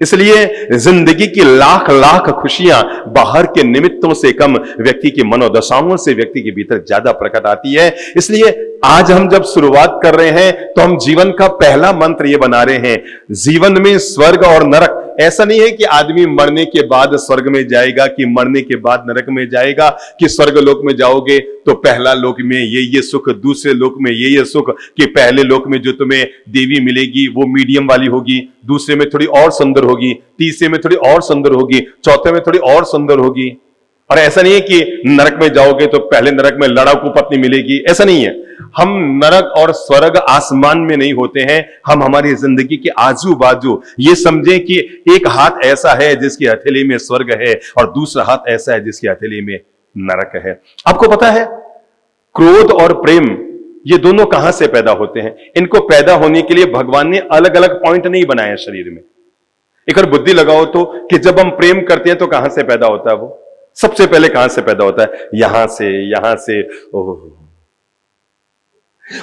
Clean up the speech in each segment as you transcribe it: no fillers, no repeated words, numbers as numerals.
इसलिए जिंदगी की लाख लाख खुशियां बाहर के निमित्तों से कम व्यक्ति की मनोदशाओं से व्यक्ति के भीतर ज्यादा प्रकट आती है। इसलिए आज हम जब शुरुआत कर रहे हैं तो हम जीवन का पहला मंत्र ये बना रहे हैं, जीवन में स्वर्ग और नरक। ऐसा नहीं है कि आदमी मरने के बाद स्वर्ग में जाएगा, कि मरने के बाद नरक में जाएगा, कि स्वर्ग लोक में जाओगे तो पहला लोक में ये सुख, दूसरे लोक में ये सुख, कि पहले लोक में जो तुम्हें देवी मिलेगी वो मीडियम वाली होगी, दूसरे में थोड़ी और सुंदर होगी, तीसरे में थोड़ी और सुंदर होगी, चौथे में थोड़ी और सुंदर होगी। और ऐसा नहीं है कि नरक में जाओगे तो पहले नरक में लड़ाकू पत्नी मिलेगी, ऐसा नहीं है। हम नरक और स्वर्ग आसमान में नहीं होते हैं, हम हमारी जिंदगी के आजू बाजू ये समझें कि एक हाथ ऐसा है जिसकी हथेली में स्वर्ग है और दूसरा हाथ ऐसा है जिसकी हथेली में नरक है। आपको पता है क्रोध और प्रेम ये दोनों कहां से पैदा होते हैं? इनको पैदा होने के लिए भगवान ने अलग अलग पॉइंट नहीं बनाए शरीर में। एक और बुद्धि लगाओ तो कि जब हम प्रेम करते हैं तो कहां से पैदा होता है? वो सबसे पहले कहां से पैदा होता है? यहां से ओह।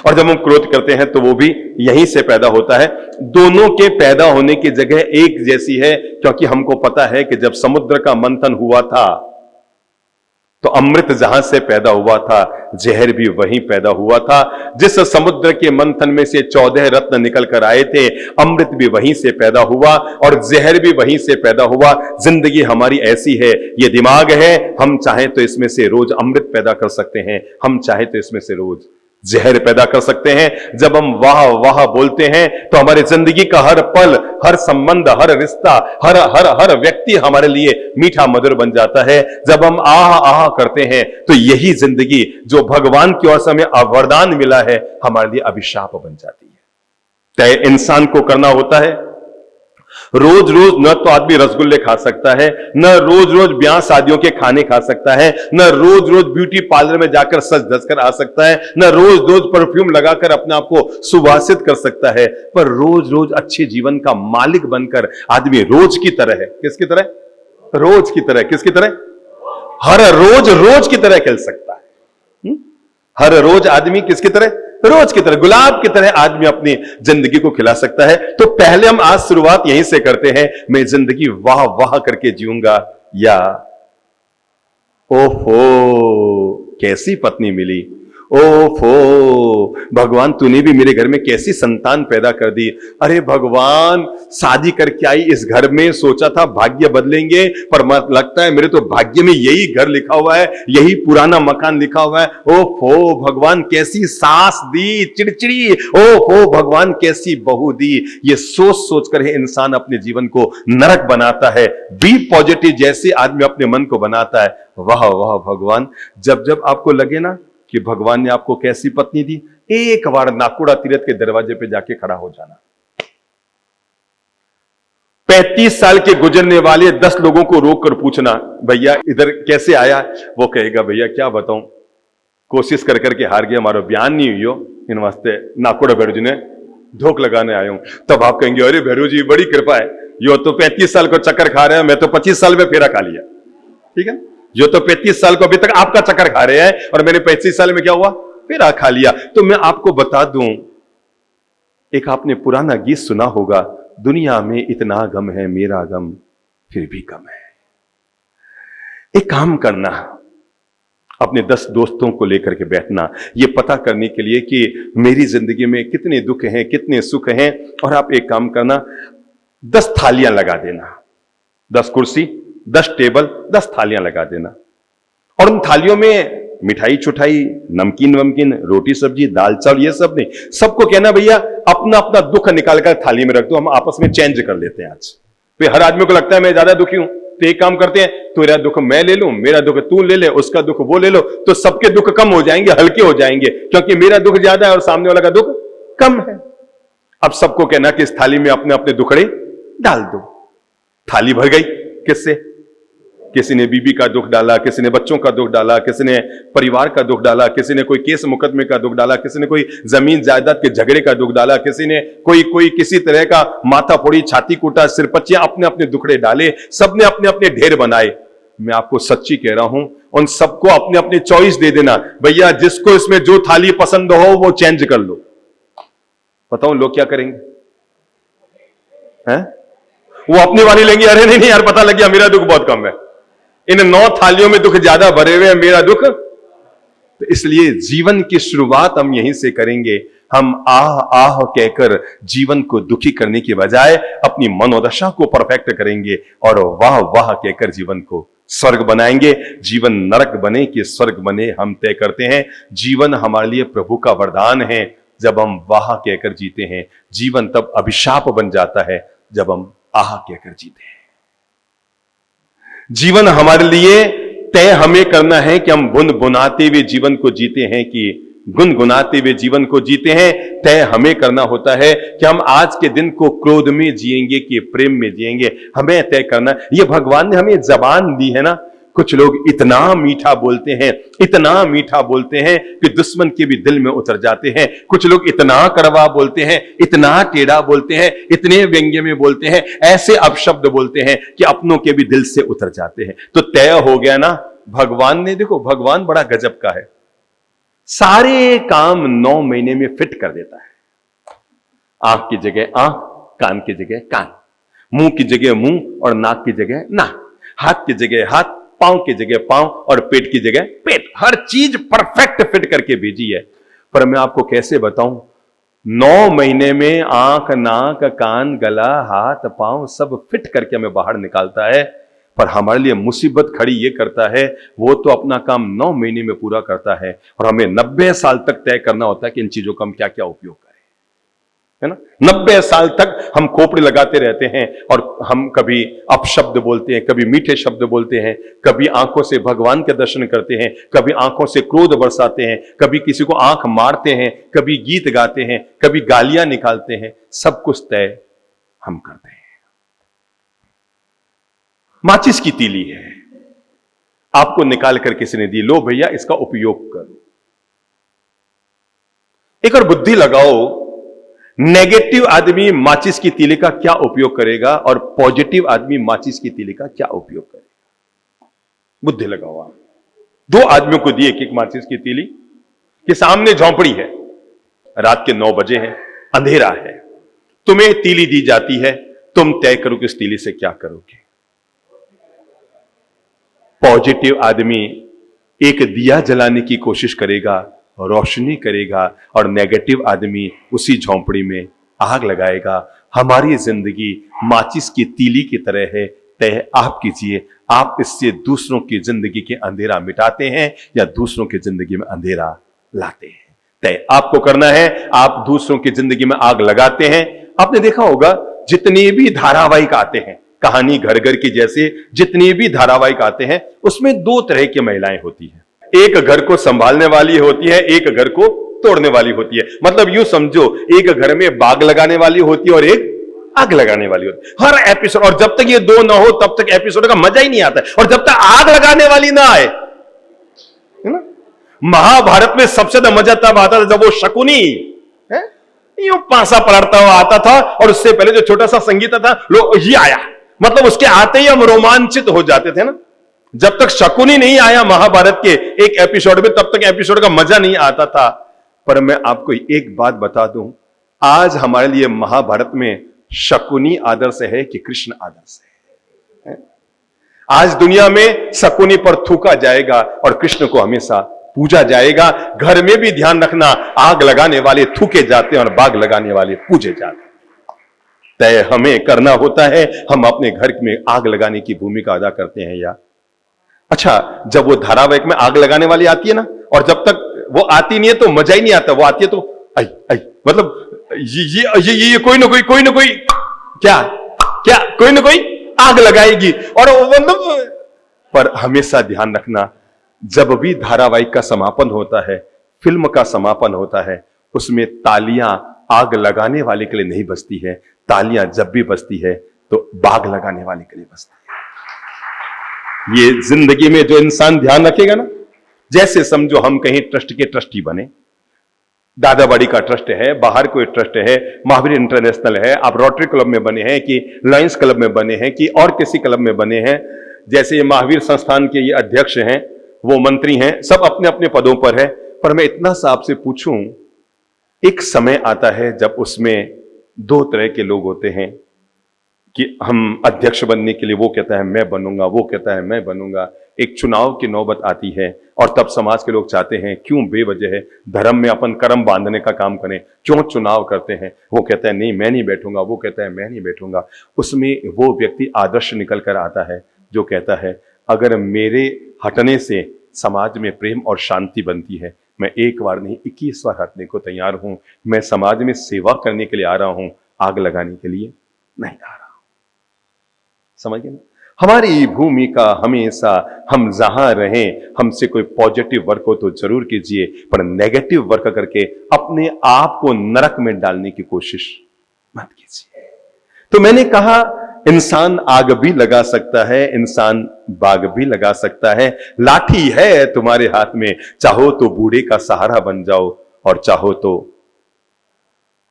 और जब हम क्रोध करते हैं तो वो भी यहीं से पैदा होता है। दोनों के पैदा होने की जगह एक जैसी है, क्योंकि हमको पता है कि जब समुद्र का मंथन हुआ था तो अमृत जहां से पैदा हुआ था, जहर भी वहीं पैदा हुआ था। जिस समुद्र के मंथन में से 14 रत्न निकल कर आए थे, अमृत भी वहीं से पैदा हुआ और जहर भी वहीं से पैदा हुआ। जिंदगी हमारी ऐसी है, ये दिमाग है, हम चाहें तो इसमें से रोज अमृत पैदा कर सकते हैं, हम चाहें तो इसमें से रोज जहर पैदा कर सकते हैं। जब हम वाह वाह बोलते हैं तो हमारे जिंदगी का हर पल, हर संबंध, हर रिश्ता, हर हर हर व्यक्ति हमारे लिए मीठा मधुर बन जाता है। जब हम आह आह करते हैं तो यही जिंदगी जो भगवान की ओर से हमें वरदान मिला है, हमारे लिए अभिशाप बन जाती है। तय इंसान को करना होता है, रोज रोज न तो आदमी रसगुल्ले खा सकता है, न रोज रोज ब्याह शादियों के खाने खा सकता है, न रोज रोज ब्यूटी पार्लर में जाकर सज धज कर आ सकता है, न रोज रोज परफ्यूम लगाकर अपने आप को सुवासित कर सकता है, पर रोज रोज अच्छे जीवन का मालिक बनकर आदमी रोज की तरह है। किसकी तरह? रोज की तरह। किसकी तरह? हर रोज रोज की तरह खेल सकता है। हर रोज आदमी किसकी तरह? रोज की तरह, गुलाब की तरह आदमी अपनी जिंदगी को खिला सकता है। तो पहले हम आज शुरुआत यहीं से करते हैं, मैं जिंदगी वाह वाह करके जीऊंगा, या ओहो कैसी पत्नी मिली, ओफो भगवान तूने भी मेरे घर में कैसी संतान पैदा कर दी। अरे भगवान शादी करके आई इस घर में, सोचा था भाग्य बदलेंगे, पर लगता है मेरे तो भाग्य में यही घर लिखा हुआ है, यही पुराना मकान लिखा हुआ है। ओफो भगवान कैसी सास दी, चिड़चिड़ी। ओफो भगवान कैसी बहू दी। ये सोच सोच कर इंसान अपने जीवन को नरक बनाता है। बी पॉजिटिव जैसे आदमी अपने मन को बनाता है, वाह वाह भगवान। जब जब आपको लगे ना कि भगवान ने आपको कैसी पत्नी दी, एक बार नाकुड़ा तीर्थ के दरवाजे पे जाके खड़ा हो जाना। 35 साल के गुजरने वाले 10 लोगों को रोक कर पूछना, भैया इधर कैसे आया? वो कहेगा भैया क्या बताऊं, कोशिश कर करके हार गया, हमारा बयान नहीं हुई हो, इन वास्ते नाकुड़ा भैरू जी ने धोख लगाने आया हूं। तब आप कहेंगे अरे भैरू जी बड़ी कृपा है, यो तो 35 साल को चक्कर खा रहे हैं, मैं तो 25 साल में फेरा खा लिया। ठीक है, जो तो 35 साल को अभी तक आपका चक्कर खा रहे हैं और मैंने 35 साल में क्या हुआ? फेरा खा लिया। तो मैं आपको बता दूं, एक आपने पुराना गीत सुना होगा, दुनिया में इतना गम है मेरा गम फिर भी कम है। एक काम करना, अपने 10 दोस्तों को लेकर के बैठना, ये पता करने के लिए कि मेरी जिंदगी में कितने दुख हैं, कितने सुख हैं, और आप एक काम करना, 10 थालियां लगा देना, 10 कुर्सी, 10 टेबल, 10 थालियां लगा देना, और उन थालियों में मिठाई चुठाई, नमकीन वमकीन, रोटी सब्जी, दाल चावल, ये सब नहीं, सबको कहना भैया अपना अपना दुख निकालकर थाली में रख दो, हम आपस में चेंज कर लेते हैं आज। फिर हर आदमी को लगता है मैं ज्यादा दुखी हूं, तो एक काम करते हैं, तेरा दुख मैं ले लूं, मेरा दुख तू ले ले, उसका दुख वो ले लो, तो सबके दुख कम हो जाएंगे, हल्के हो जाएंगे, क्योंकि मेरा दुख ज्यादा है और सामने वाला का दुख कम है। अब सबको कहना कि इस थाली में अपने अपने दुखड़े डाल दो। थाली भर गई, किससे? किसी ने बीबी का दुख डाला, किसी ने बच्चों का दुख डाला, किसी ने परिवार का दुख डाला, किसी ने कोई केस मुकदमे का दुख डाला, किसी ने कोई जमीन जायदाद के झगड़े का दुख डाला, किसी ने कोई किसी तरह का माथा फोड़ी, छाती कूटा, सिरपच्चियां, अपने अपने दुखड़े डाले, सबने अपने अपने ढेर बनाए। मैं आपको सच्ची कह रहा हूं, उन सबको अपने अपने चॉइस दे देना, भैया जिसको इसमें जो थाली पसंद हो वो चेंज कर लो। बताओ लोग क्या करेंगे? हैं? वो अपनी वाली लेंगे, अरे नहीं नहीं यार पता लग गया मेरा दुख बहुत कम है, इन 9 थालियों में दुख ज्यादा भरे हुए हैं, मेरा दुख। तो इसलिए जीवन की शुरुआत हम यहीं से करेंगे। हम आह आह कहकर जीवन को दुखी करने की बजाय अपनी मनोदशा को परफेक्ट करेंगे और वाह वाह कहकर जीवन को स्वर्ग बनाएंगे। जीवन नरक बने कि स्वर्ग बने हम तय करते हैं। जीवन हमारे लिए प्रभु का वरदान है जब हम वाह कहकर जीते हैं। जीवन तब अभिशाप बन जाता है जब हम आह कहकर जीते हैं। जीवन हमारे लिए तय हमें करना है कि हम बुनबुनाते हुए जीवन को जीते हैं कि गुनगुनाते हुए जीवन को जीते हैं। तय हमें करना होता है कि हम आज के दिन को क्रोध में जिएंगे कि प्रेम में जिएंगे, हमें तय करना। ये भगवान ने हमें जबान दी है ना। कुछ लोग इतना मीठा बोलते हैं, इतना मीठा बोलते हैं कि दुश्मन के भी दिल में उतर जाते हैं। कुछ लोग इतना कड़वा बोलते हैं, इतना टेढ़ा बोलते हैं, इतने व्यंग्य में बोलते हैं, ऐसे अपशब्द बोलते हैं कि अपनों के भी दिल से उतर जाते हैं। तो तय हो गया ना। भगवान ने, देखो भगवान बड़ा गजब का है, सारे काम 9 महीने में फिट कर देता है। आंख की जगह आंख, कान की जगह कान, मुंह की जगह मुंह और नाक की जगह नाक, हाथ की जगह हाथ, पांव की जगह पांव और पेट की जगह पेट। हर चीज परफेक्ट फिट करके भेजी है। पर मैं आपको कैसे बताऊं, 9 महीने में आंख, नाक, कान, गला, हाथ, पांव सब फिट करके हमें बाहर निकालता है। पर हमारे लिए मुसीबत खड़ी ये करता है, वो तो अपना काम 9 महीने में पूरा करता है और हमें 90 साल तक तय करना होता है कि इन चीजों का हम क्या क्या उपयोग करें, है ना। 90 साल तक हम खोपड़ी लगाते रहते हैं और हम कभी अपशब्द बोलते हैं, कभी मीठे शब्द बोलते हैं, कभी आंखों से भगवान के दर्शन करते हैं, कभी आंखों से क्रोध बरसाते हैं, कभी किसी को आंख मारते हैं, कभी गीत गाते हैं, कभी गालियां निकालते हैं। सब कुछ तय हम करते हैं। माचिस की तीली है, आपको निकाल कर किसी ने दी, लो भैया इसका उपयोग करो। एक और बुद्धि लगाओ, नेगेटिव आदमी माचिस की तीली का क्या उपयोग करेगा और पॉजिटिव आदमी माचिस की तीली का क्या उपयोग करेगा। बुद्धि लगाओ। आप 2 आदमियों को दिए एक माचिस की तीली, कि सामने झोंपड़ी है, रात के 9 बजे हैं, अंधेरा है, तुम्हें तीली दी जाती है, तुम तय करो कि इस तीली से क्या करोगे। पॉजिटिव आदमी एक दिया जलाने की कोशिश करेगा, रोशनी करेगा, और नेगेटिव आदमी उसी झोंपड़ी में आग लगाएगा। हमारी जिंदगी माचिस की तीली की तरह है, तय आप कीजिए, आप इससे दूसरों की जिंदगी के अंधेरा मिटाते हैं या दूसरों की जिंदगी में अंधेरा लाते हैं। तय आपको करना है। आप दूसरों की जिंदगी में आग लगाते हैं। आपने देखा होगा जितने भी धारावाहिक आते हैं, कहानी घर घर की जैसे जितने भी धारावाहिक आते हैं, उसमें 2 तरह की महिलाएं होती हैं। एक घर को संभालने वाली होती है, एक घर को तोड़ने वाली होती है। मतलब यूं समझो, एक घर में बाग लगाने वाली होती है और एक आग लगाने वाली होती है। हर एपिसोड, और जब तक ये 2 ना हो तब तक एपिसोड का मजा ही नहीं आता है, और जब तक आग लगाने वाली ना आए, है ना। महाभारत में सबसे ज्यादा मजा तब आता था जब वो शकुनी यूं पासा पलटता हुआ आता था, और उससे पहले जो छोटा सा संगीत था, लो ये आया, मतलब उसके आते ही हम रोमांचित हो जाते थे ना। जब तक शकुनी नहीं आया महाभारत के एक एपिसोड में, तब तक एपिसोड का मजा नहीं आता था। पर मैं आपको एक बात बता दूं, आज हमारे लिए महाभारत में शकुनी आदर्श है कि कृष्ण आदर्श है। आज दुनिया में शकुनी पर थूका जाएगा और कृष्ण को हमेशा पूजा जाएगा। घर में भी ध्यान रखना, आग लगाने वाले थूके जाते हैं और बाग लगाने वाले पूजे जाते हैं। तय हमें करना होता है, हम अपने घर में आग लगाने की भूमिका अदा करते हैं या। अच्छा, जब वो धारावाहिक में आग लगाने वाली आती है ना, और जब तक वो आती नहीं है तो मजा ही नहीं आता, वो आती है तो आई आई, मतलब ये कोई ना कोई क्या क्या कोई ना कोई आग लगाएगी। और मतलब, पर हमेशा ध्यान रखना, जब भी धारावाहिक का समापन होता है, फिल्म का समापन होता है, उसमें तालियां आग लगाने वाले के लिए नहीं बजती है। तालियां जब भी बजती है तो बाग लगाने वाले के लिए बजती है। ये जिंदगी में जो इंसान ध्यान रखेगा ना, जैसे समझो हम कहीं ट्रस्ट के ट्रस्टी बने, दादाबाड़ी का ट्रस्ट है, बाहर कोई ट्रस्ट है, महावीर इंटरनेशनल है, आप रोटरी क्लब में बने हैं कि लायंस क्लब में बने हैं कि और किसी क्लब में बने हैं, जैसे ये महावीर संस्थान के ये अध्यक्ष हैं, वो मंत्री हैं, सब अपने अपने पदों पर है। पर मैं इतना सा आपसे पूछूं, एक समय आता है जब उसमें 2 तरह के लोग होते हैं, कि हम अध्यक्ष बनने के लिए वो कहता है मैं बनूंगा, वो कहता है मैं बनूंगा। एक चुनाव की नौबत आती है और तब समाज के लोग चाहते हैं क्यों बेवजह धर्म में अपन कर्म बांधने का काम करें, क्यों चुनाव करते हैं। वो कहता है नहीं मैं नहीं बैठूंगा, वो कहता है मैं नहीं बैठूंगा। उसमें वो व्यक्ति आदर्श निकल कर आता है जो कहता है अगर मेरे हटने से समाज में प्रेम और शांति बनती है, मैं एक बार नहीं 21 बार हटने को तैयार हूं। मैं समाज में सेवा करने के लिए आ रहा हूं, आग लगाने के लिए नहीं आ रहा हूं। समझ गए ना? हमारी भूमिका हमेशा हम जहां रहें, हमसे कोई पॉजिटिव वर्क हो तो जरूर कीजिए, पर नेगेटिव वर्क करके अपने आप को नरक में डालने की कोशिश मत कीजिए। तो मैंने कहा इंसान आग भी लगा सकता है, इंसान बाग भी लगा सकता है। लाठी है तुम्हारे हाथ में, चाहो तो बूढ़े का सहारा बन जाओ और चाहो तो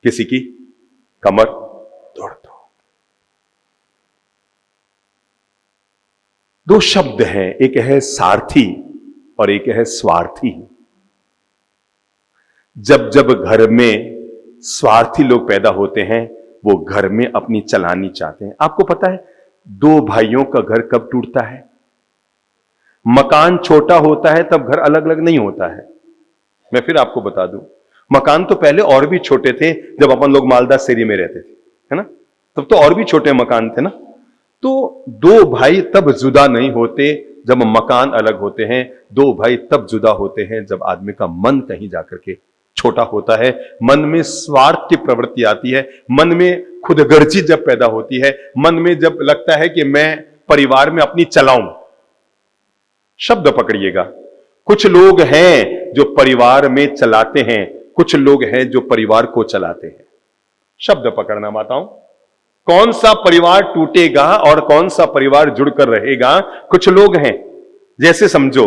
किसी की कमर तोड़ दो। दो शब्द हैं, एक है सारथी और एक है स्वार्थी। जब जब घर में स्वार्थी लोग पैदा होते हैं वो घर में अपनी चलानी चाहते हैं। आपको पता है दो भाइयों का घर कब टूटता है? मकान छोटा होता है तब घर अलग अलग नहीं होता है। मैं फिर आपको बता दूं, मकान तो पहले और भी छोटे थे जब अपन लोग मालदा शेरी में रहते थे, है ना? तब तो और भी छोटे मकान थे ना। तो दो भाई तब जुदा नहीं होते जब मकान अलग होते हैं, दो भाई तब जुदा होते हैं जब आदमी का मन कहीं जाकर के छोटा होता है, मन में स्वार्थ की प्रवृत्ति आती है, मन में खुदगर्जी जब पैदा होती है, मन में जब लगता है कि मैं परिवार में अपनी चलाऊं। शब्द पकड़िएगा, कुछ लोग हैं जो परिवार में चलाते हैं, कुछ लोग हैं जो परिवार को चलाते हैं। शब्द पकड़ना माताओं, कौन सा परिवार टूटेगा और कौन सा परिवार जुड़कर रहेगा। कुछ लोग हैं, जैसे समझो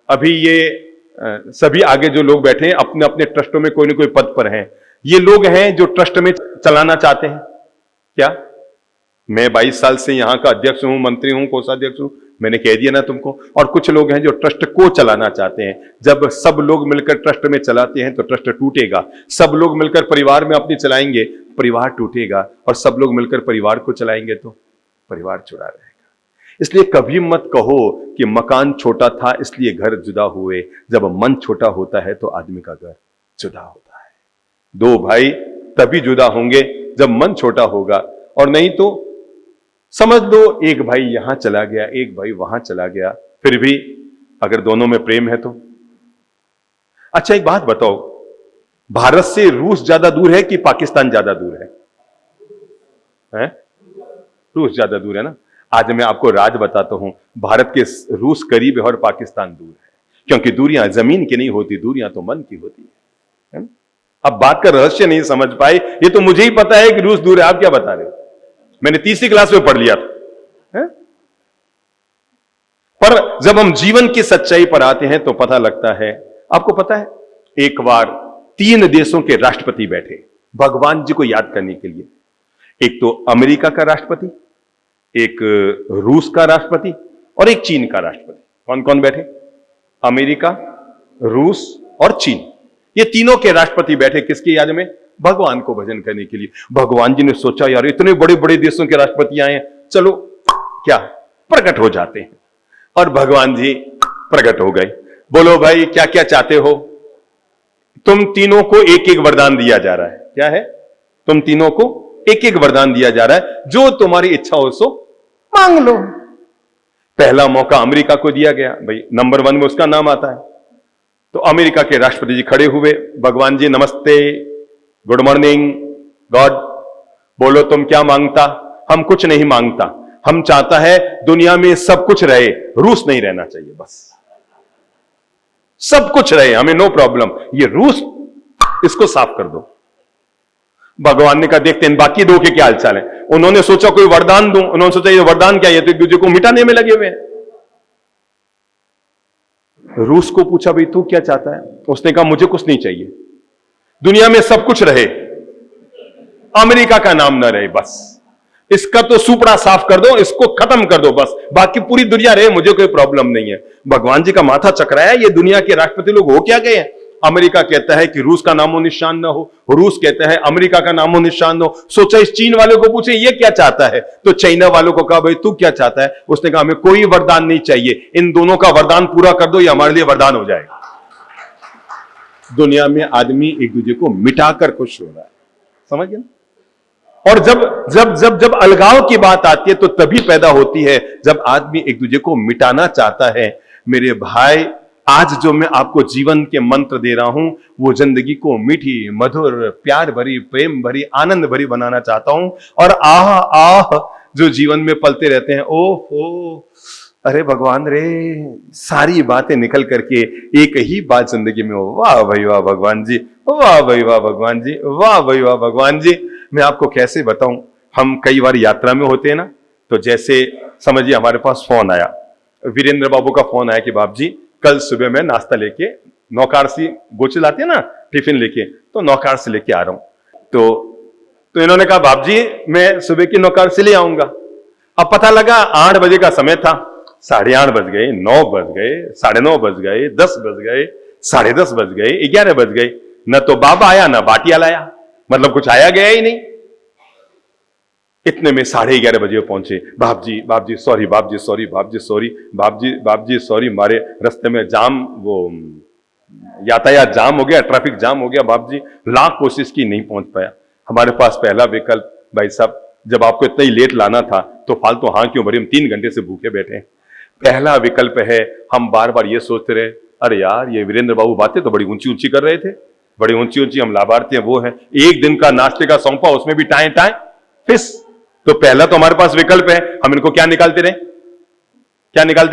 अभी ये सभी आगे जो लोग बैठे हैं अपने अपने ट्रस्टों में कोई ना कोई पद पर हैं। ये लोग हैं जो ट्रस्ट में चलाना चाहते हैं। क्या मैं 22 साल से यहां का अध्यक्ष हूं, मंत्री हूं, कोषाध्यक्ष हूं, मैंने कह दिया ना तुमको। और कुछ लोग हैं जो ट्रस्ट को चलाना चाहते हैं। जब सब लोग मिलकर ट्रस्ट में चलाते हैं तो ट्रस्ट टूटेगा। सब लोग मिलकर परिवार में अपनी चलाएंगे, परिवार टूटेगा। और सब लोग मिलकर परिवार को चलाएंगे तो परिवार जुड़ा रहेगा। इसलिए कभी मत कहो कि मकान छोटा था इसलिए घर जुदा हुए। जब मन छोटा होता है तो आदमी का घर जुदा होता है। दो भाई तभी जुदा होंगे जब मन छोटा होगा, और नहीं तो समझ लो एक भाई यहां चला गया, एक भाई वहां चला गया, फिर भी अगर दोनों में प्रेम है तो। अच्छा एक बात बताओ, भारत से रूस ज्यादा दूर है कि पाकिस्तान ज्यादा दूर है? रूस ज्यादा दूर है ना। आज मैं आपको राज बताता हूं, भारत के रूस करीब है और पाकिस्तान दूर है, क्योंकि दूरियां जमीन की नहीं होती, दूरियां तो मन की होती है। अब बात का रहस्य नहीं समझ पाए, ये तो मुझे ही पता है कि रूस दूर है, आप क्या बता रहे हो? मैंने तीसरी क्लास में पढ़ लिया था। है? पर जब हम जीवन की सच्चाई पर आते हैं तो पता लगता है। आपको पता है एक बार 3 देशों के राष्ट्रपति बैठे भगवान जी को याद करने के लिए। एक तो अमेरिका का राष्ट्रपति, एक रूस का राष्ट्रपति और एक चीन का राष्ट्रपति। कौन कौन बैठे? अमेरिका, रूस और चीन। ये तीनों के राष्ट्रपति बैठे किसकी याद में? भगवान को भजन करने के लिए। भगवान जी ने सोचा यार इतने बड़े बड़े देशों के राष्ट्रपति आए हैं, चलो क्या प्रकट हो जाते हैं। और भगवान जी प्रकट हो गए। बोलो भाई क्या क्या चाहते हो? तुम तीनों को एक एक वरदान दिया जा रहा है। क्या है? तुम तीनों को एक एक वरदान दिया जा रहा है, जो तुम्हारी इच्छा हो सो मांग लो। पहला मौका अमेरिका को दिया गया, भाई नंबर 1 में उसका नाम आता है। तो अमेरिका के राष्ट्रपति जी खड़े हुए, भगवान जी नमस्ते, गुड मॉर्निंग गॉड, बोलो तुम क्या मांगता? हम कुछ नहीं मांगता, हम चाहता है दुनिया में सब कुछ रहे, रूस नहीं रहना चाहिए, बस सब कुछ रहे, हमें नो प्रॉब्लम, ये रूस इसको साफ कर दो। भगवान ने कहा देखते हैं बाकी दो के क्या हालचाल है। उन्होंने सोचा कोई वरदान दूं, उन्होंने सोचा ये वरदान क्या है, तो एक दूसरे को मिटाने में लगे हुए हैं। रूस को पूछा भाई तू क्या चाहता है? उसने कहा मुझे कुछ नहीं चाहिए, दुनिया में सब कुछ रहे, अमेरिका का नाम ना रहे, बस इसका तो सुपड़ा साफ कर दो, इसको खत्म कर दो, बस बाकी पूरी दुनिया रहे, मुझे कोई प्रॉब्लम नहीं है। भगवान जी का माथा चकराया, ये दुनिया के राष्ट्रपति लोग हो क्या गए हैं? अमेरिका कहता है कि रूस का नामो निशान ना हो, रूस कहता है अमेरिका का नामो निशान ना हो। सोचा इस चीन वाले को पूछे ये क्या चाहता है, तो चाइना वालों को कहा भाई तू क्या चाहता है? उसने कहा हमें कोई वरदान नहीं चाहिए, इन दोनों का वरदान पूरा कर दो, ये हमारे लिए वरदान हो जाएगा। दुनिया में आदमी एक दूसरे को मिटाकर खुश हो रहा है, समझ गए? और जब जब जब जब अलगाव की बात आती है तो तभी पैदा होती है जब आदमी एक दूसरे को मिटाना चाहता है। मेरे भाई, आज जो मैं आपको जीवन के मंत्र दे रहा हूं वो जिंदगी को मीठी, मधुर, प्यार भरी, प्रेम भरी, आनंद भरी बनाना चाहता हूं। और आह आह जो जीवन में पलते रहते हैं, ओह अरे भगवान रे, सारी बातें निकल करके एक ही बात जिंदगी में हो, वाह भाई वाह भगवान जी, वाह भाई वाह भगवान जी, वाह भाई वाह भगवान जी। मैं आपको कैसे बताऊं, हम कई बार यात्रा में होते हैं ना, तो जैसे समझिए हमारे पास फोन आया, वीरेंद्र बाबू का फोन आया कि बाप जी कल सुबह मैं नाश्ता लेके नौकार सी गोचे लाती है ना टिफिन लेके, तो नौकार से लेके आ रहा हूं। तो इन्होंने कहा बाप जी मैं सुबह की नौकार से ले आऊंगा। अब पता लगा 8 बजे का समय था, 8:30 बज गए, 9 बज गए, 9:30 बज गए, 10 बज गए, 10:30 बज गए, 11 बज गए, न तो बाबा आया ना बाटिया लाया, मतलब कुछ आया गया ही नहीं। इतने में 11:30 बजे पहुंचे, बाप जी सॉरी, बाप जी सॉरी, बाप जी सॉरी, बाप जी सॉरी, हमारे रास्ते में जाम, वो यातायात जाम हो गया, ट्रैफिक जाम हो गया, बाप जी लाख कोशिश की नहीं पहुंच पाया। हमारे पास पहला विकल्प, भाई साहब जब आपको इतना ही लेट लाना था तो फालतू हाँ क्यों भरी, हम 3 घंटे से भूखे बैठे हैं। पहला विकल्प है, हम बार बार ये सोचते रहे अरे यार ये वीरेंद्र बाबू बातें तो बड़ी ऊंची ऊंची कर रहे थे, बड़ी ऊंची ऊंची, हम लाभार्थी हैं वो है, एक दिन का नाश्ते का सौंपा उसमें भी टाए टाए फिस। तो पहला तो हमारे पास विकल्प है, हम इनको क्या निकालते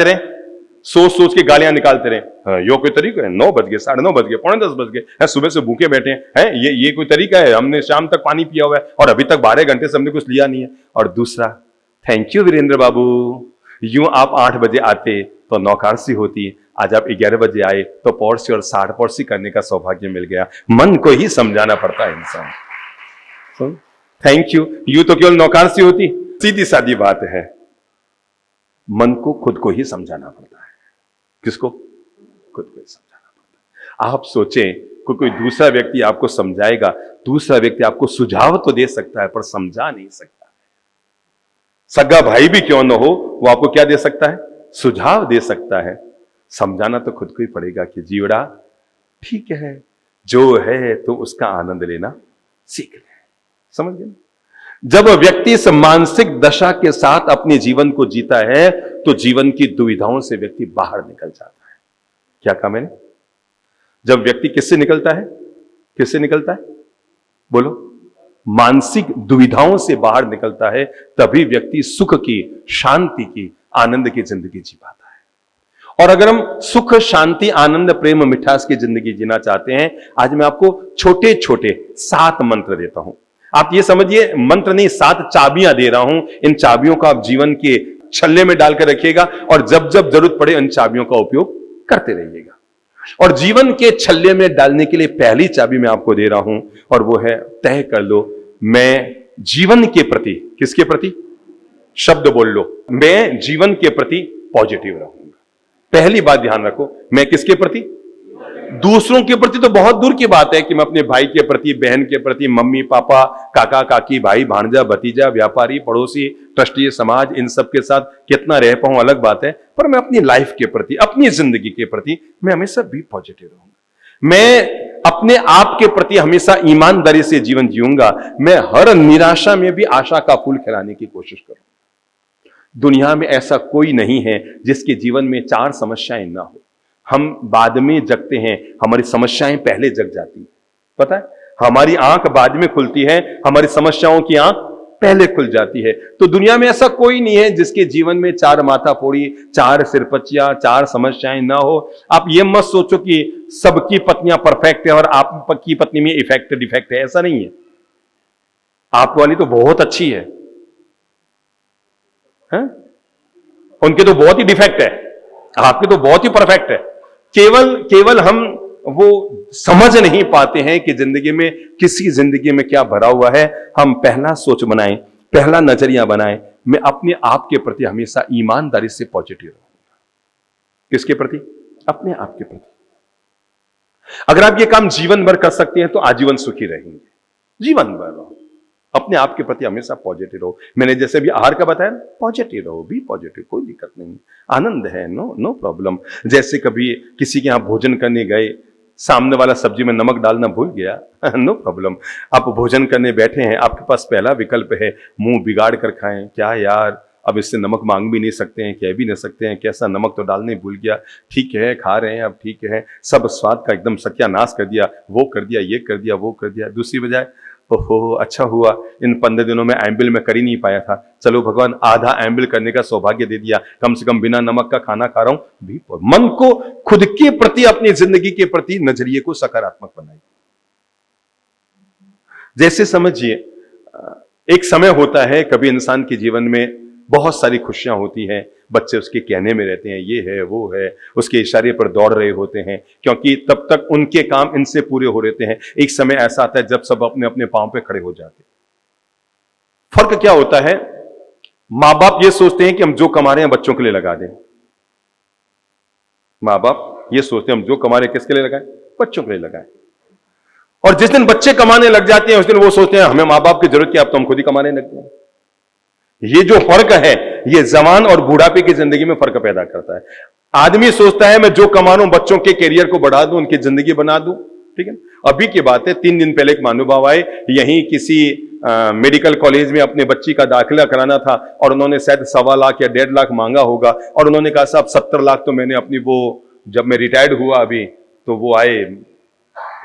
रहे, सोच सोच के गालियां निकालते रहे। हाँ, यो कोई तरीका है? 9 बज गए, 9:30 बज गए, 9:45 बज गए, सुबह से भूखे बैठे हैं, ये कोई तरीका है? हमने शाम तक पानी पिया हुआ है और अभी तक 12 घंटे से हमने कुछ लिया नहीं है। और दूसरा, थैंक यू वीरेंद्र बाबू, यूं आप 8 बजे आते तो नौकारसी होती, आज आप 11 बजे आए तो पौरसी और 60 पौरसी करने का सौभाग्य मिल गया। मन को ही समझाना पड़ता है इंसान। थैंक यू, यूं तो केवल नौकारसी होती। सीधी सादी बात है, मन को खुद को ही समझाना पड़ता है। किसको? खुद को ही समझाना पड़ता है। आप सोचें कोई दूसरा व्यक्ति आपको समझाएगा, दूसरा व्यक्ति आपको सुझाव तो दे सकता है पर समझा नहीं सकता। सगा भाई भी क्यों न हो, वो आपको क्या दे सकता है? सुझाव दे सकता है। समझाना तो खुद को ही पड़ेगा कि जीवड़ा ठीक है, जो है तो उसका आनंद लेना सीख ले। समझ गए? जब व्यक्ति इस मानसिक दशा के साथ अपने जीवन को जीता है तो जीवन की दुविधाओं से व्यक्ति बाहर निकल जाता है। क्या कहा मैंने? जब व्यक्ति किससे निकलता है? किससे निकलता है? बोलो। मानसिक दुविधाओं से बाहर निकलता है, तभी व्यक्ति सुख की, शांति की, आनंद की जिंदगी जी पाता है। और अगर हम सुख, शांति, आनंद, प्रेम, मिठास की जिंदगी जीना चाहते हैं, आज मैं आपको छोटे छोटे 7 मंत्र देता हूं। आप ये समझिए मंत्र नहीं, 7 चाबियां दे रहा हूं। इन चाबियों को आप जीवन के छल्ले में डालकर रखिएगा और जब जब जरूरत पड़े इन चाबियों का उपयोग करते रहिएगा। और जीवन के छल्ले में डालने के लिए पहली चाबी मैं आपको दे रहा हूं और वो है, तय कर लो मैं जीवन के प्रति, किसके प्रति? शब्द बोल लो, मैं जीवन के प्रति पॉजिटिव रहूंगा। पहली बात ध्यान रखो, मैं किसके प्रति? दूसरों के प्रति तो बहुत दूर की बात है कि मैं अपने भाई के प्रति, बहन के प्रति, मम्मी पापा, काका काकी, भाई भांजा, भतीजा, व्यापारी, पड़ोसी, ट्रस्टी, समाज, इन सब के साथ कितना रह पाऊं अलग बात है, पर मैं अपनी लाइफ के प्रति, अपनी जिंदगी के प्रति मैं हमेशा भी पॉजिटिव रहूंगा। मैं अपने आप के प्रति हमेशा ईमानदारी से जीवन जीऊंगा। मैं हर निराशा में भी आशा का फूल खिलाने की कोशिश करूंगा। दुनिया में ऐसा कोई नहीं है जिसके जीवन में 4 समस्याएं ना हो। हम बाद में जगते हैं, हमारी समस्याएं पहले जग जाती हैं। पता है, हमारी आंख बाद में खुलती है, हमारी समस्याओं की आंख पहले खुल जाती है। तो दुनिया में ऐसा कोई नहीं है जिसके जीवन में 4 माथाफोड़ी, 4 सिरपचिया, 4 समस्याएं ना हो। आप ये मत सोचो कि सबकी पत्नियां परफेक्ट है और आपकी पत्नी में इफेक्ट डिफेक्ट है, ऐसा नहीं है। आप वाली तो बहुत अच्छी है, उनके तो बहुत ही डिफेक्ट है, आपके तो बहुत ही परफेक्ट है। केवल हम वो समझ नहीं पाते हैं कि जिंदगी में, किसी जिंदगी में क्या भरा हुआ है। हम पहला सोच बनाएं, पहला नजरिया बनाएं, मैं अपने आप के प्रति हमेशा ईमानदारी से पॉजिटिव रहूंगा। किसके प्रति? अपने आप के प्रति। अगर आप ये काम जीवन भर कर सकते हैं तो आजीवन सुखी रहेंगे, जीवन भर रहो। अपने आप के प्रति हमेशा पॉजिटिव रहो। मैंने जैसे भी आहार का बताया, पॉजिटिव रहो, बी पॉजिटिव, कोई दिक्कत नहीं, आनंद है, नो प्रॉब्लम। जैसे कभी किसी के यहां भोजन करने गए, सामने वाला सब्जी में नमक डालना भूल गया, नो प्रॉब्लम। आप भोजन करने बैठे हैं, आपके पास पहला विकल्प है मुंह बिगाड़ कर खाएं, क्या यार अब इससे नमक मांग भी नहीं सकते हैं, कह भी नहीं सकते हैं, कैसा नमक तो डालने भूल गया, ठीक है खा रहे हैं, अब ठीक है, सब स्वाद का एकदम सत्यानाश कर दिया, वो कर दिया, ये कर दिया, वो कर दिया। दूसरी बजाय, ओहो अच्छा हुआ इन 15 दिनों में एम्बिल में कर ही नहीं पाया था, चलो भगवान आधा एम्बिल करने का सौभाग्य दे दिया, कम से कम बिना नमक का खाना खा रहा हूं भी। मन को खुद के प्रति, अपनी जिंदगी के प्रति नजरिए को सकारात्मक बनाइए। जैसे समझिए, एक समय होता है कभी इंसान के जीवन में बहुत सारी खुशियां होती हैं, बच्चे उसके कहने में रहते हैं, ये है वो है, उसके इशारे पर दौड़ रहे होते हैं, क्योंकि तब तक उनके काम इनसे पूरे हो रहते हैं। एक समय ऐसा आता है जब सब अपने अपने पांव पे खड़े हो जाते हैं। फर्क क्या होता है, मां बाप ये सोचते हैं कि हम जो कमा रहे हैं बच्चों के लिए लगा दें। मां बाप ये सोचते हैं हम जो कमा रहे हैं किसके लिए लगाएं, बच्चों के लिए लगाएं। और जिस दिन बच्चे कमाने लग जाते हैं उस दिन वो सोचते हैं हमें मां बाप की जरूरत क्या, अब तो हम खुद ही कमाने लग गए। ये जो फर्क है ये जवान और बुढ़ापे की जिंदगी में फर्क पैदा करता है। आदमी सोचता है मैं जो कमा रहा हूं बच्चों के कैरियर को बढ़ा दूं, उनकी जिंदगी बना दूं, ठीक है। अभी की बात है, 3 दिन पहले एक महानुभाव आए, यहीं किसी मेडिकल कॉलेज में अपने बच्ची का दाखिला कराना था और उन्होंने शायद 1.25 लाख या 1.5 लाख मांगा होगा, और उन्होंने कहा साहब 70 लाख तो मैंने अपनी वो, जब मैं रिटायर्ड हुआ अभी तो वो आए,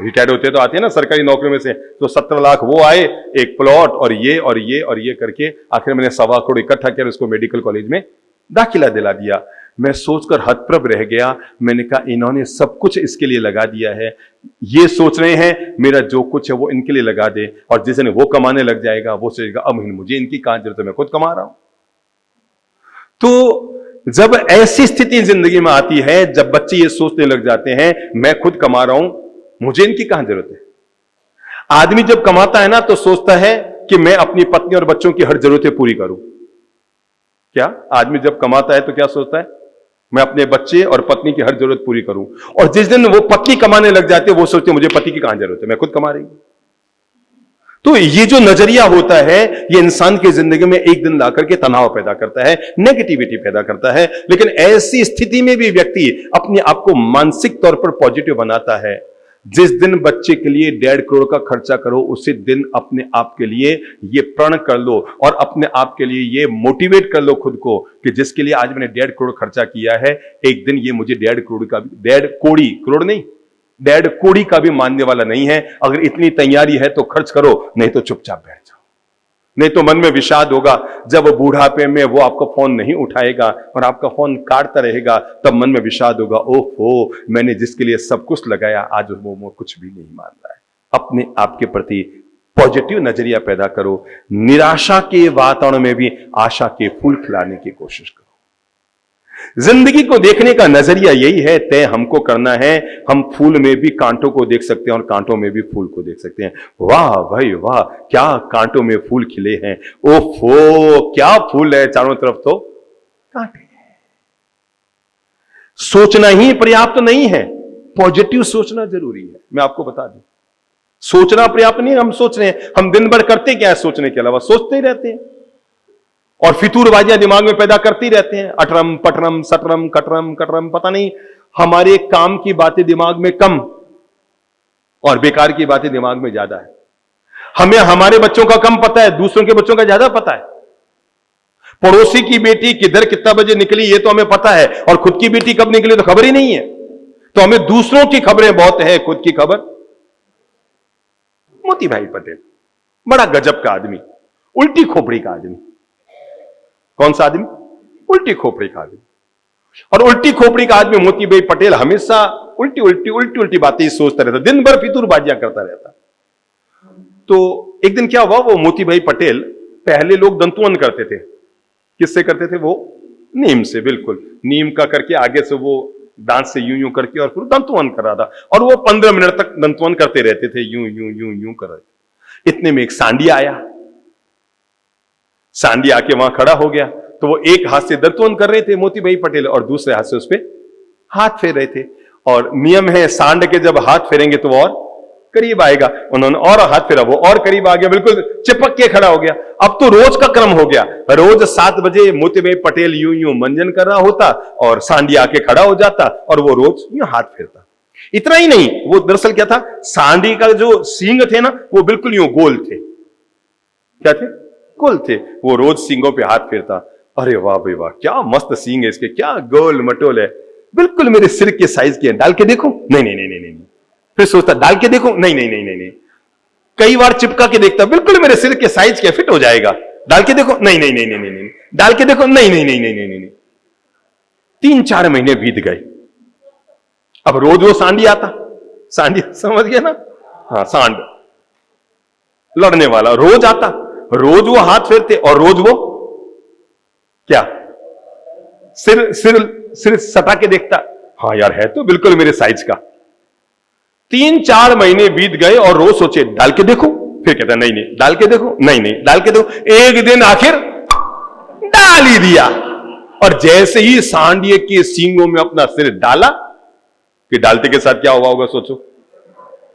रिटायर्ड होते तो आते हैं ना सरकारी नौकरी में से, तो 70 लाख वो आए, एक प्लॉट और ये और ये और ये करके आखिर मैंने 1.25 करोड़ इकट्ठा किया, उसको मेडिकल कॉलेज में दाखिला दिला दिया। मैं सोचकर हतप्रभ रह गया। मैंने कहा इन्होंने सब कुछ इसके लिए लगा दिया है, ये सोच रहे हैं मेरा जो कुछ है वो इनके लिए लगा दे, और जिस दिन वो कमाने लग जाएगा वो सोचेगा अब मुझे इनकी कहां जरूरत है, मैं खुद कमा रहा हूं। तो जब ऐसी स्थिति जिंदगी में आती है, जब बच्चे ये सोचने लग जाते हैं मैं खुद कमा रहा हूं, मुझे इनकी कहां जरूरत है। आदमी जब कमाता है ना तो सोचता है कि मैं अपनी पत्नी और बच्चों की हर जरूरतें पूरी करूं। क्या आदमी जब कमाता है तो क्या सोचता है, मैं अपने बच्चे और पत्नी की हर जरूरत पूरी करूं। और जिस दिन वो पत्नी कमाने लग जाती है वो सोचते हैं मुझे पति की कहां जरूरत है, मैं खुद कमा रही हूं। तो ये जो नजरिया होता है ये इंसान की जिंदगी में एक दिन लाकर के तनाव पैदा करता है, नेगेटिविटी पैदा करता है। लेकिन ऐसी स्थिति में भी व्यक्ति अपने आप को मानसिक तौर पर पॉजिटिव बनाता है। जिस दिन बच्चे के लिए 1.5 करोड़ का खर्चा करो उसी दिन अपने आप के लिए ये प्रण कर लो और अपने आप के लिए ये मोटिवेट कर लो खुद को कि जिसके लिए आज मैंने 1.5 करोड़ खर्चा किया है, एक दिन ये मुझे 1.5 करोड़ का भी, 1.5 कोड़ी, करोड़ नहीं, 1.5 कोड़ी का भी मानने वाला नहीं है। अगर इतनी तैयारी है तो खर्च करो, नहीं तो चुपचाप बैठ जाओ। नहीं तो मन में विषाद होगा, जब बुढ़ापे में वो आपका फोन नहीं उठाएगा और आपका फोन काटता रहेगा, तब मन में विषाद होगा, ओहो मैंने जिसके लिए सब कुछ लगाया आज वो कुछ भी नहीं मान रहा है। अपने आप के प्रति पॉजिटिव नजरिया पैदा करो। निराशा के वातावरण में भी आशा के फूल खिलाने की कोशिश करो। जिंदगी को देखने का नजरिया यही है, तय हमको करना है। हम फूल में भी कांटों को देख सकते हैं और कांटों में भी फूल को देख सकते हैं। वाह भाई वाह, क्या कांटों में फूल खिले हैं, ओफो क्या फूल है, चारों तरफ तो कांटे। सोचना ही पर्याप्त नहीं है, पॉजिटिव सोचना जरूरी है। मैं आपको बता दूं, सोचना पर्याप्त नहीं। हम सोच रहे हैं, हम दिन भर करते क्या है सोचने के अलावा, सोचते ही रहते हैं और फितूरबाजियां दिमाग में पैदा करते ही रहते हैं। अटरम पटरम सटरम कटरम कटरम, पता नहीं हमारे काम की बातें दिमाग में कम और बेकार की बातें दिमाग में ज्यादा है। हमें हमारे बच्चों का कम पता है, दूसरों के बच्चों का ज्यादा पता है। पड़ोसी की बेटी किधर कितना बजे निकली ये तो हमें पता है, और खुद की बेटी कब निकली तो खबर ही नहीं है। तो हमें दूसरों की खबरें बहुत है, खुद की खबर। मोती भाई पटेल बड़ा गजब का आदमी, उल्टी खोपड़ी का आदमी। कौन सा आदमी? उल्टी खोपड़ी का आदमी। और उल्टी खोपड़ी का आदमी मोती भाई पटेल हमेशा उल्टी उल्टी उल्टी उल्टी बातें सोचता रहता, दिन भर फितूरबाजियां करता रहता। तो एक दिन क्या हुआ, वो मोती भाई पटेल, पहले लोग दंतुअन करते थे। किससे करते थे? वो नीम से, बिल्कुल नीम का करके आगे से वो दांत से यूं यूं करके और फिर दंतुअन कर रहा था, और वो 15 मिनट तक दंतुअन करते रहते थे, यूं यूं यूं यूं कर रहे थे। इतने में एक सांडिया आया। सांडी आके वहां खड़ा हो गया, तो वो एक हाथ से दंतुअन कर रहे थे मोती भाई पटेल और दूसरे हाथ से उस पर हाथ फेर रहे थे। और नियम है सांड के जब हाथ फेरेंगे तो वो और करीब आएगा। उन्होंने और हाथ फेरा, वो और करीब आ गया, बिल्कुल चिपक के खड़ा हो गया। अब तो रोज का क्रम हो गया, रोज 7 बजे मोती भाई पटेल यूं यूं मंजन कर रहा होता और सांडी आके खड़ा हो जाता और वो रोज यूं हाथ फेरता। इतना ही नहीं, वो दरअसल क्या था, सांडी का जो सींग थे ना वो बिल्कुल यूं गोल थे। क्या थे? गोल थे। वो रोज सींगों पे हाथ फेरता। अरे वाह भाई वाह, क्या मस्त सींग है इसके, क्या गोल मटोल है, बिल्कुल मेरे सिर के साइज के, डाल के देखो, नहीं नहीं नहीं नहीं नहीं। फिर सोचता डाल के देखो, नहीं नहीं नहीं नहीं नहीं। कई बार चिपका के देखता, बिल्कुल मेरे सिर के साइज के, फिट हो जाएगा, डाल के देखो, नहीं नहीं नहीं नहीं नहीं नहीं, डाल के देखो, नहीं नहीं नहीं नहीं नहीं नहीं। 3-4 महीने बीत गए। अब रोज वो सांडी आता, सांडी समझ गया ना, हाँ सांड लड़ने वाला, रोज आता, रोज वो हाथ फेरते और रोज वो क्या सिर सिर सिर सटा के देखता, हाँ यार है तो बिल्कुल मेरे साइज का। 3-4 महीने बीत गए और रोज सोचे डाल के देखो, फिर कहता नहीं नहीं, डाल के देखो, नहीं नहीं, डाल के देखो। एक दिन आखिर डाल ही दिया और जैसे ही सांडिये के सींगों में अपना सिर डाला कि डालते के साथ क्या हुआ होगा सोचो।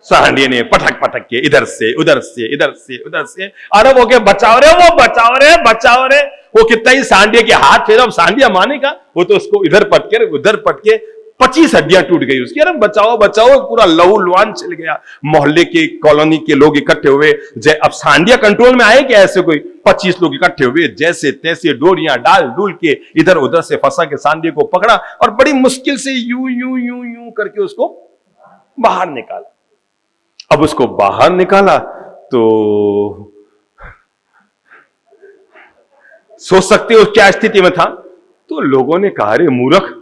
सांडिये ने पटक पटक के इधर से उधर से इधर से उधर से, अरे वो क्या बचाओ रे, वो बचाओ रे बचाओ रे, वो कितना ही सांडिये के हाथ फेरा, अब सांडिया मानेगा, वो तो उसको इधर पटके उधर पटके 25 हड्डियां टूट गई उसकी। अरे बचाओ बचाओ, पूरा लहू लुहान चल गया। मोहल्ले के कॉलोनी के लोग इकट्ठे हुए। अब सांडिया कंट्रोल में आए क्या? ऐसे कोई 25 लोग इकट्ठे हुए, जैसे तैसे डोरियां डाल डूल के इधर उधर से फंसा के सांडिया को पकड़ा और बड़ी मुश्किल से यूं यूं यूं यूं करके उसको बाहर निकाला। अब उसको बाहर निकाला तो सोच सकते हो क्या स्थिति में था। तो लोगों ने कहा, अरे मूर्ख,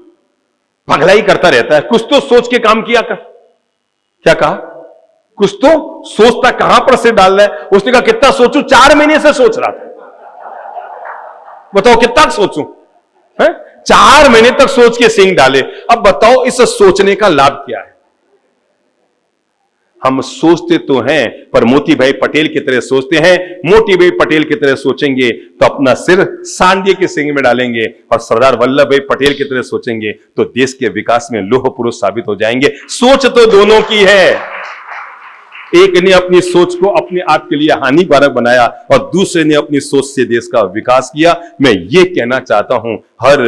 पगला ही करता रहता है, कुछ तो सोच के काम किया कर। क्या कहा? कुछ तो सोचता, कहां पर से डाल रहा है। उसने कहा कितना सोचूं, 4 महीने से सोच रहा था, बताओ कितना सोचूं है? 4 महीने तक सोच के सींग डाले। अब बताओ इस सोचने का लाभ क्या है? हम सोचते तो हैं पर मोती भाई पटेल की तरह सोचते हैं। मोती भाई पटेल की तरह सोचेंगे तो अपना सिर सांडिये के सींग में डालेंगे और सरदार वल्लभ भाई पटेल की तरह सोचेंगे तो देश के विकास में लौह पुरुष साबित हो जाएंगे। सोच तो दोनों की है। एक ने अपनी सोच को अपने आप के लिए हानिकारक बनाया और दूसरे ने अपनी सोच से देश का विकास किया। मैं ये कहना चाहता हूं, हर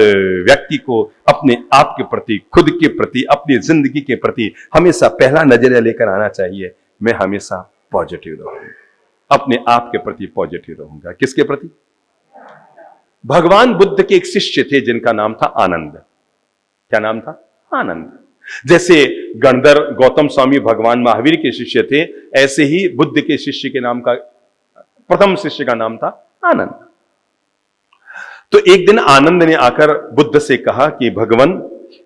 व्यक्ति को अपने आप के प्रति, खुद के प्रति, अपनी जिंदगी के प्रति हमेशा पहला नजरिया लेकर आना चाहिए। मैं हमेशा पॉजिटिव रहूंगा, अपने आप के प्रति पॉजिटिव रहूंगा। किसके प्रति? भगवान बुद्ध के एक शिष्य थे जिनका नाम था आनंद। क्या नाम था? आनंद। जैसे गणधर गौतम स्वामी भगवान महावीर के शिष्य थे, ऐसे ही बुद्ध के शिष्य के नाम का, प्रथम शिष्य का नाम था आनंद। तो एक दिन आनंद ने आकर बुद्ध से कहा कि भगवान,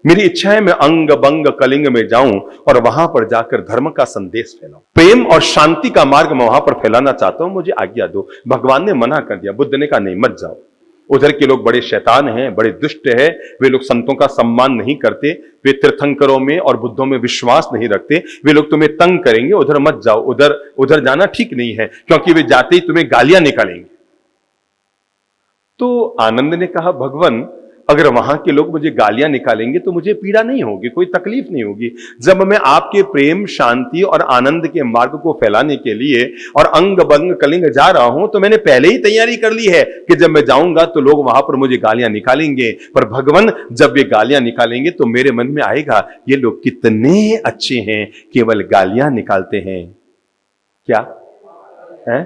मेरी इच्छा है मैं अंग बंग कलिंग में जाऊं और वहां पर जाकर धर्म का संदेश फैलाऊं, प्रेम और शांति का मार्ग मैं वहां पर फैलाना चाहता हूं, मुझे आज्ञा दो। भगवान ने मना कर दिया। बुद्ध ने कहा नहीं, मत जाओ, उधर के लोग बड़े शैतान हैं, बड़े दुष्ट हैं, वे लोग संतों का सम्मान नहीं करते, वे तीर्थंकरों में और बुद्धों में विश्वास नहीं रखते, वे लोग तुम्हें तंग करेंगे, उधर मत जाओ, उधर जाना ठीक नहीं है, क्योंकि वे जाते ही तुम्हें गालियां निकालेंगे। तो आनंद ने कहा, भगवान अगर वहां के लोग मुझे गालियां निकालेंगे तो मुझे पीड़ा नहीं होगी, कोई तकलीफ नहीं होगी। जब मैं आपके प्रेम, शांति और आनंद के मार्ग को फैलाने के लिए और अंग बंग कलिंग जा रहा हूं तो मैंने पहले ही तैयारी कर ली है कि जब मैं जाऊंगा तो लोग वहां पर मुझे गालियां निकालेंगे। पर भगवान, जब वे गालियां निकालेंगे तो मेरे मन में आएगा, ये लोग कितने अच्छे हैं, केवल गालियां निकालते हैं। क्या है?